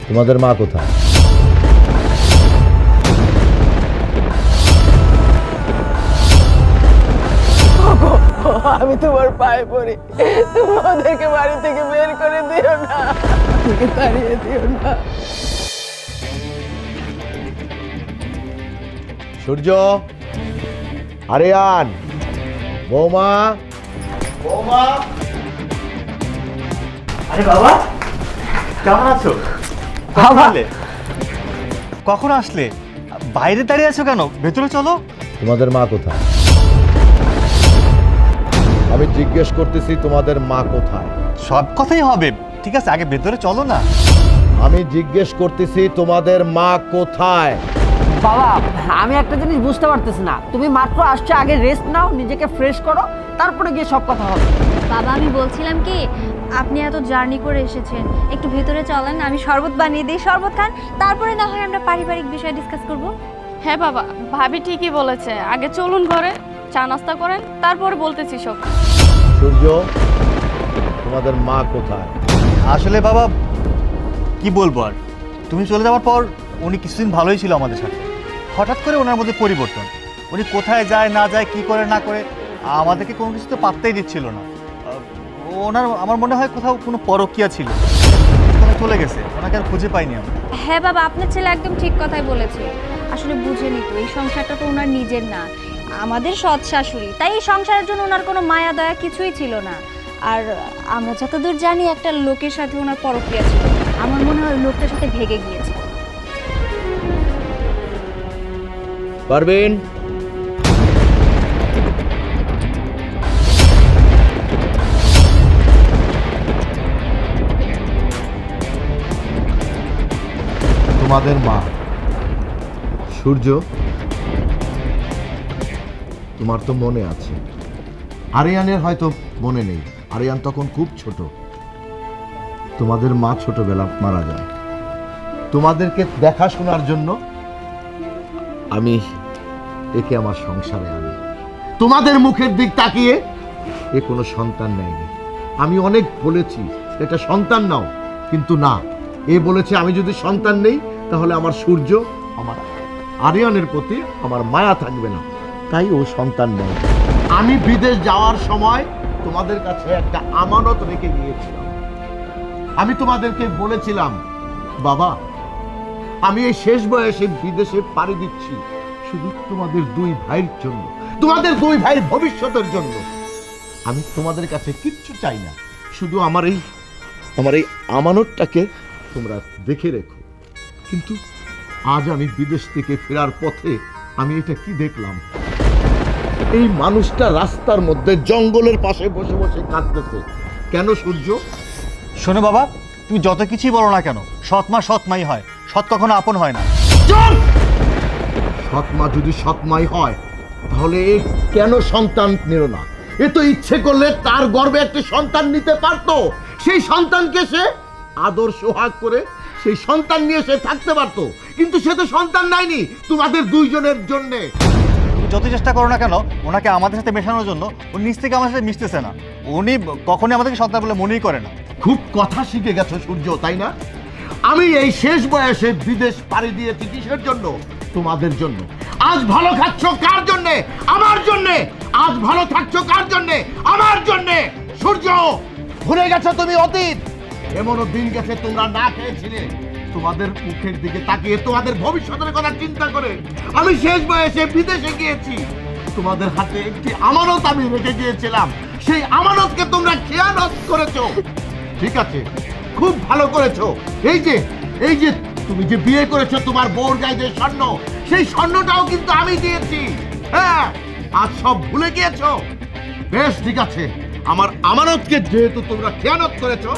তোমাদের মা কোথায়? আমি তোমার পায়ে পড়ি, তুমি ওদেরকে বাড়ি থেকে বের করে দিও না, থেকে তাড়িয়ে দিও না। সূর্য, আরিয়ান, বৌমা, বৌমা। আরে বাবা, কেমন আছো? কখন আসলে? বাইরে দাঁড়িয়ে আছো কেন? ভেতরে চলো। তোমাদের মা কোথায়? আমি জিজ্ঞেস করতেছি তোমাদের মা কোথায়? সব কথাই হবে, ঠিক আছে, আগে ভেতরে চলো না। আমি জিজ্ঞেস করতেছি তোমাদের মা কোথায়? বাবা, আমি একটা জিনিস বুঝতে পারতেছি না, তুমি মাত্র আসছো, আগে রেস্ট নাও, নিজেকে ফ্রেশ করো, তারপরে গিয়ে সব কথা হবে। বাবা, আমি বলছিলাম কি, আপনি এত জার্নি করে এসেছেন, একটু ভেতরে চলেন, আমি শরবত বানিয়ে দিই, শরবত খান, তারপরে না হয় আমরা পারিবারিক বিষয় ডিসকাস করব। হ্যাঁ বাবা, ভাবি ঠিকই বলেছে, আগে চলুন ঘরে, চা নাস্তা করেন, তারপরে বলতেছি সব। সূর্য, তোমাদের মা কোথায়? আসলে বাবা কি বলবো আর, তুমি চলে যাওয়ার পর উনি কিছুদিন ভালোই ছিল আমাদের সাথে, হঠাৎ করে ওনার মধ্যে পরিবর্তন। উনি কোথায় যায় না যায়, কি করে না করে, আমাদেরকে কোনো কিছু তো পাত্তাই দিচ্ছিল না। ওনার আমার মনে হয় কোথাও কোনো পরকীয়া ছিল, ওখানে চলে গেছে, ওনাকে আর খুঁজে পাইনি আমরা। হ্যাঁ বাবা, আপনার ছেলে একদম ঠিক কথাই বলেছে। আসলে বুঝেনি তো, এই সংসারটা তো ওনার নিজের না, আমাদের সৎ শাশুড়ি, তাই এই সংসারের জন্য ওনার কোনো মায়া দয়া কিছুই ছিল না। আর আমরা যতদূর জানি, একটা লোকের সাথে ওনার পরকীয়া ছিল, আমার মনে হয় ওই লোকটার সাথে ভেগে গিয়েছে। পারবেন? তোমাদের মা সূর্য, তোমার তো মনে আছে, আরিয়ানের হয়তো মনে নেই, আরিয়ান তখন খুব ছোট। তোমাদের মা ছোটবেলা মারা যায়, তোমাদেরকে দেখাশোনার জন্য আমি একে আমার সংসারে আনি। তোমাদের মুখের দিক তাকিয়ে এ কোনো সন্তান নেয়নি। আমি অনেক বলেছি এটা সন্তান নাও, কিন্তু না, এ বলেছে আমি যদি সন্তান নেই তাহলে আমার সূর্য, আমার আরিয়ানের প্রতি আমার মায়া থাকবে না, তাই ও সন্তান নেয়। আমি বিদেশ যাওয়ার সময় তোমাদের কাছে একটা আমানত রেখে গিয়েছিলাম। আমি তোমাদেরকে বলেছিলাম, বাবা, আমি এই শেষ বয়সে বিদেশে পাড়ি দিচ্ছি শুধু তোমাদের দুই ভাইয়ের জন্য, তোমাদের দুই ভাইয়ের ভবিষ্যতের জন্য। আমি তোমাদের কাছে কিচ্ছু চাই না, শুধু আমার এই আমানতটাকে তোমরা দেখে রেখো। কিন্তু আজ আমি বিদেশ থেকে ফেরার পথে আমি এটা কি দেখলাম, এই মানুষটা রাস্তার মধ্যে জঙ্গলের পাশে বসে বসে কাঁদতেছে। কেন সূর্য? শোনো বাবা, তুমি যত কিছুই বলো না কেন, সৎমা সৎমাই হয়, সৎ কখনো আপন হয় না। চুপ! সৎমা যদি সৎমাই হয় তাহলে এ কেন সন্তান নিল না? এ তো ইচ্ছে করলে তার গর্ভে একটি সন্তান নিতে পারতো, সেই সন্তানকে সে আদর সোহাগ করে সেই সন্তান নিয়ে সে থাকতে পারতো, কিন্তু সে তো সন্তান নাইনি তোমাদের দুইজনের জন্যে। তুমি যত চেষ্টা করো না কেন ওনাকে আমাদের সাথে মেশানোর জন্য, উনি নিজ থেকে আমাদের সাথে মিশতেছে না, উনি কখনই আমাদেরকে সন্তান বলে মনেই করে না। খুব কথা শিখে গেছো সূর্য, তাই না? আমি এই শেষ বয়সে বিদেশ পাড়ি দিয়েছি কিসের জন্য? তোমাদের জন্য। আজ ভালো খাচ্ছ কার জন্যে? আমার জন্যে। আজ ভালো থাকছো কার জন্যে? আমার জন্যে। সূর্য, ভুলে গেছো তুমি অতীত? এমনও দিন গেছে তোমরা না খেয়েছিলে, তোমাদের মুখের দিকে তাকিয়ে তোমাদের ভবিষ্যতের কথা চিন্তা করে আমি শেষ বয়সে বিদেশে গিয়েছি। তোমাদের হাতে একটি আমানত আমি রেখে গিয়েছিলাম, সেই আমানতকে তোমরা খেয়ানত করেছো। ঠিক আছে, খুব ভালো করেছো। এই যে তুমি যে বিয়ে করেছো, তোমার বউর গায়ে যে স্বর্ণ, সেই স্বর্ণটাও কিন্তু আমি দিয়েছি। হ্যাঁ, আজ সব ভুলে গিয়েছো? বেশ, ঠিক আছে, আমার আমানতকে যেহেতু তোমরা খেয়ানত করেছো,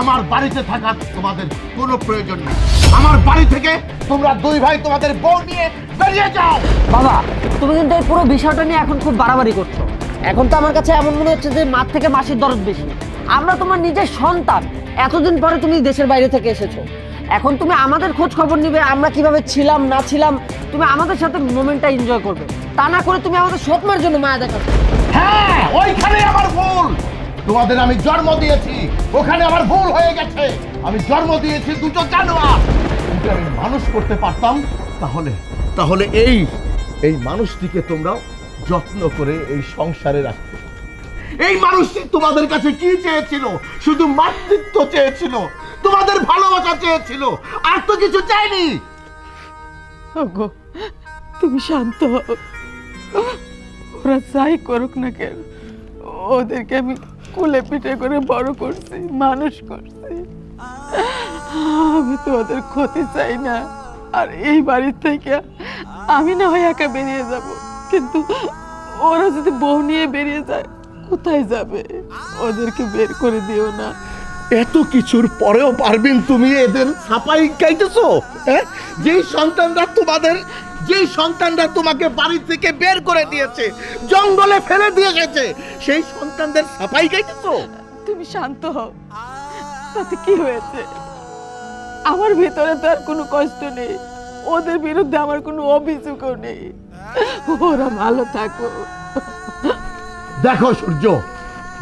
আমার বাড়িতে থাকার তোমাদের কোনো প্রয়োজন নেই। আমার বাড়ি থেকে তোমরা দুই ভাই তোমাদের বউ নিয়ে বেরিয়ে যাও। বাবা, তুমি কিন্তু এই পুরো বিষয়টা নিয়ে এখন খুব বাড়াবাড়ি করছো। এখন তো আমার কাছে এমন মনে হচ্ছে যে মার থেকে মাসির দরদ বেশি। আমরা তোমার নিজের সন্তান, এতদিন পরে তুমি দেশের বাইরে থেকে এসেছো, এখন তুমি আমাদের খোঁজ খবর নিবে, আমরা কিভাবে ছিলাম না ছিলাম, তুমি আমাদের সাথে মোমেন্টটা এনজয় করবে, তা না করে তুমি আমাদের সৎমার জন্য মায়া দেখাচ্ছ। হ্যাঁ, ওইখানে আমার ভুল। তোমাদের আমি জন্ম দিয়েছি, ওখানে আমার ভুল হয়ে গেছে। আমি জন্ম দিয়েছি দুটো জানোয়ার, মানুষ করতে পারতাম, তাহলে তাহলে এই এই মানুষটিকে তোমরা যত্ন করে এই সংসারে রাখতে। এই মানুষটি তোমাদের কাছে কি চেয়েছিল? শুধু মাতৃত্ব চেয়েছিল, তোমাদের ভালোবাসা চেয়েছিল, আর তো কিছু চাইনি। ওগো, তুমি শান্ত হও। ওরা যাই করুক না কেন, ওদেরকে আমি কুলে পিঠে করে বড় করছি, মানুষ করছি। আমি তো ওদের ক্ষতি চাই না। আর এই বাড়ির থেকে আমি না হয় একা বেরিয়ে যাব, কিন্তু ওরা যদি বউ নিয়ে বেরিয়ে যায় কোথায় যাবে? ওদেরকে বের করে দিও না। এত কিছুর পরেও পারবেন তুমি এদের ছাপাই গাইতেছো? হ্যাঁ, যেই সন্তানরা তোমাকে বাড়ি থেকে বের করে দিয়েছে, জঙ্গলে ফেলে দিয়ে গেছে, সেই সন্তানদের ছাপাই গাইতেছো? তুমি শান্ত হও। তাতে কি হয়েছে? আমার ভিতরে তো আর কোনো কষ্ট নেই, ওদের বিরুদ্ধে আমার কোনো অভিযোগও নেই। ওরা ভালো থাকো। দেখো সূর্য,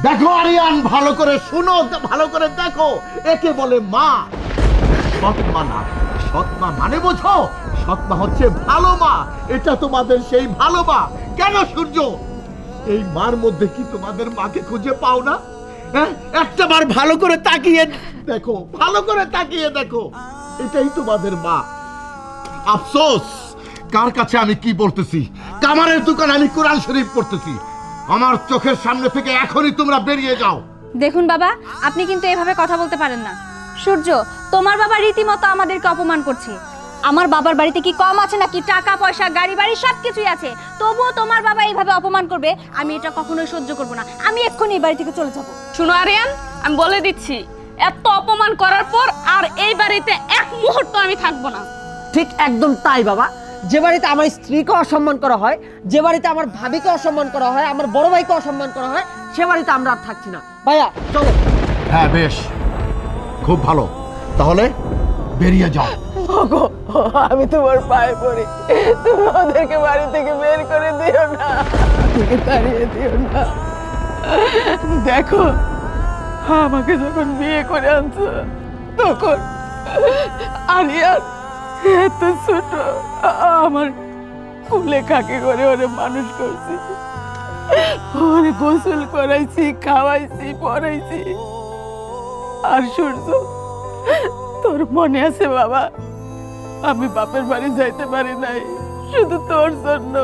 দেখো আরিয়ান, ভালো করে শুনো, ভালো করে দেখো। একে বলে মা, সৎ মা না। সৎ মা মানে বোঝো? সৎ মা হচ্ছে ভালো মা। এটা তোমাদের সেই ভালো মা। কেন সূর্য, এই মার মধ্যে কি তোমাদের মাকে খুঁজে পাও না? হ্যাঁ, একটা বার ভালো করে তাকিয়ে দেখো, ভালো করে তাকিয়ে দেখো, এটাই তোমাদের মা। আফসোস, কার কাছে আমি কি বলতেছি? কামারের দোকান আমি কোরআন শরীফ পড়তেছি। আমার চোখের সামনে থেকে এখনই তোমরা বেরিয়ে যাও। দেখুন বাবা, আপনি কিন্তু এভাবে কথা বলতে পারেন না। সূর্য, তোমার বাবা রীতিমতো আমাদেরকে অপমান করছে। আমার বাবার বাড়িতে কি কম আছে নাকি? টাকা পয়সা, গাড়ি বাড়ি সবকিছুই আছে, তবুও তোমার বাবা এইভাবে অপমান করবে? আমি এটা কখনোই সহ্য করব না। আমি এক্ষুনি এই বাড়ি থেকে চলে যাব। শুনো আরিয়ান, আমি বলে দিচ্ছি, এত অপমান করার পর আর এই বাড়িতে এক মুহূর্ত আমি থাকবো না। ঠিক একদম তাই বাবা। যে বাড়িতে আমার স্ত্রীকে অসম্মান করা হয়, যে বাড়িতে আমার ভাবিকে অসম্মান করা হয়, আমার বড় ভাইকে অসম্মান করা হয়, সে বাড়িতে আমরা আর থাকছি না। ভাইয়া চলো। হ্যাঁ বেশ, খুব ভালো, তাহলে বেরিয়ে যাও। ওগো, আমি তোমার পায়ে পড়ি, তুমি ওদেরকে বাড়ি থেকে বের করে দিও না, থেকে তাড়িয়ে দিও না। দেখো, আমাকে যখন বিয়ে করে আনছো তখন আরিয়ান এত ছোট, আমার কুলে কাকে করে ওরে মানুষ করছি, ওরে গোসল করাইছি, খাওয়াইছি, পড়াইছি। আর সূর্য, তোর মনে আছে বাবা, আমি বাপের বাড়ি যাইতে পারি নাই শুধু তোর জন্য।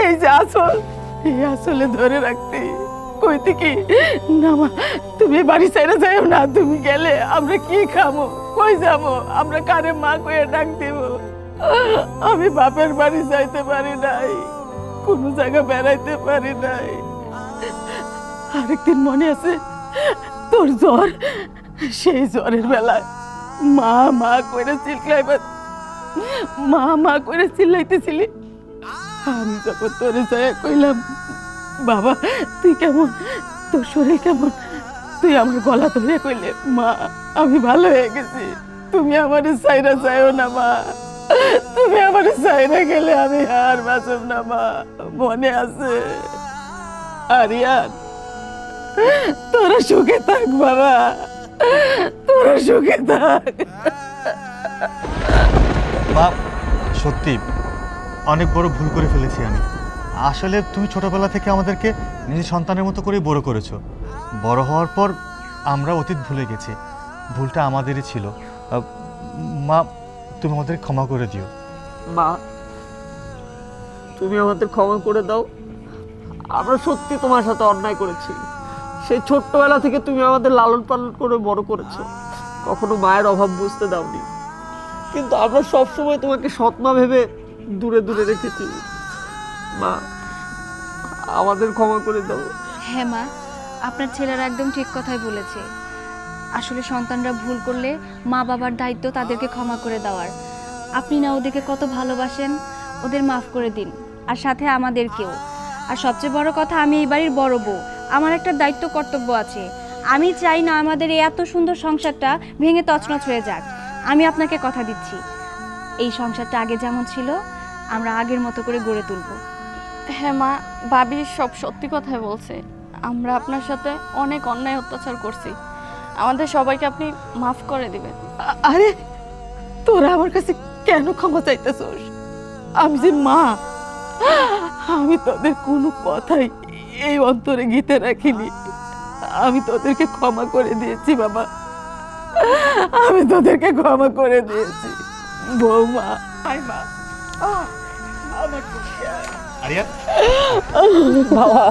এই যে আসল, এই আসলে ধরে রাখতে কইতে কি না মা, তুমি বাড়ি ছেড়ে যাইও না, তুমি গেলে আমরা কি খাবো, কই যাবো, আমরা কারে মা কইয়া ডাক দিব? আমি বাপের বাড়ি যাইতে পারি নাই, কোনো জায়গা বেড়াইতে পারি নাই। আরেকদিন মনে আছে তোর জ্বর, সেই জ্বরের বেলায় মা মা করে চিল্লাইবার, মা মা করে চিল্লাইতেছিলি। আমি যখন তোরে যায় কইলাম, বাবা তুই কেমন, তোর শরীর কেমন, তুই আমার গলা ধরে কইলে, মা আমি ভালো হয়ে গেছি, তুমি আমার সাইরা যাইও না মা, তুমি আমার সাইরা গেলে আমি আর বাঁচব না মা, মনে আছে? আরিয়ান, তোরা সুখে থাক বাবা, তোরা সুখে থাক। মা, সত্যি অনেক বড় ভুল করে ফেলেছি আমি। আসলে তুমি ছোটবেলা থেকে আমাদেরকে নিজের সন্তানের মতো করেই বড় করেছো। বড় হওয়ার পর আমরা অতীত ভুলে গেছি, ভুলটা আমাদেরই ছিল। মা, তুমি আমাদের ক্ষমা করে দিও। মা, তুমি আমাদের ক্ষমা করে দাও। আমরা সত্যি তোমার সাথে অন্যায় করেছি। সেই ছোট্টবেলা থেকে তুমি আমাদের লালন পালন করে বড় করেছো, কখনো মায়ের অভাব বুঝতে দাওনি, কিন্তু আমরা সবসময় তোমাকে সৎমা ভেবে দূরে দূরে রেখেছি। মা, আমাদের ক্ষমা করে দাও। হ্যাঁ মা, আপনার ছেলেরা একদম ঠিক কথাই বলেছে। আসলে সন্তানরা ভুল করলে মা বাবার দায়িত্ব তাদেরকে ক্ষমা করে দেওয়ার। আপনি না ওদেরকে কত ভালোবাসেন, ওদের মাফ করে দিন, আর সাথে আমাদেরকেও। আর সবচেয়ে বড় কথা, আমি এই বাড়ির বড় বউ, আমার একটা দায়িত্ব কর্তব্য আছে। আমি চাই না আমাদের এই এত সুন্দর সংসারটা ভেঙে তছনছ হয়ে যাক। আমি আপনাকে কথা দিচ্ছি, এই সংসারটা আগে যেমন ছিল আমরা আগের মতো করে গড়ে তুলব। হ্যাঁ মা, ভাবি সব সত্যি কথাই বলছে। আমরা আপনার সাথে অনেক অন্যায় অত্যাচার করছি, আমাদের সবাইকে আপনি মাফ করে দিবেন। আরে তোরা আমার কাছে কেন ক্ষমা চাইতেছস? আমি যে মা, আমি তোদের কোনো কথাই এই অন্তরে গীতে রাখিনি। আমি তোদেরকে ক্ষমা করে দিয়েছি বাবা, আমি তোদেরকে ক্ষমা করে দিয়েছি। বৌমা, আয় মা, আমার আরিয়ান বাবা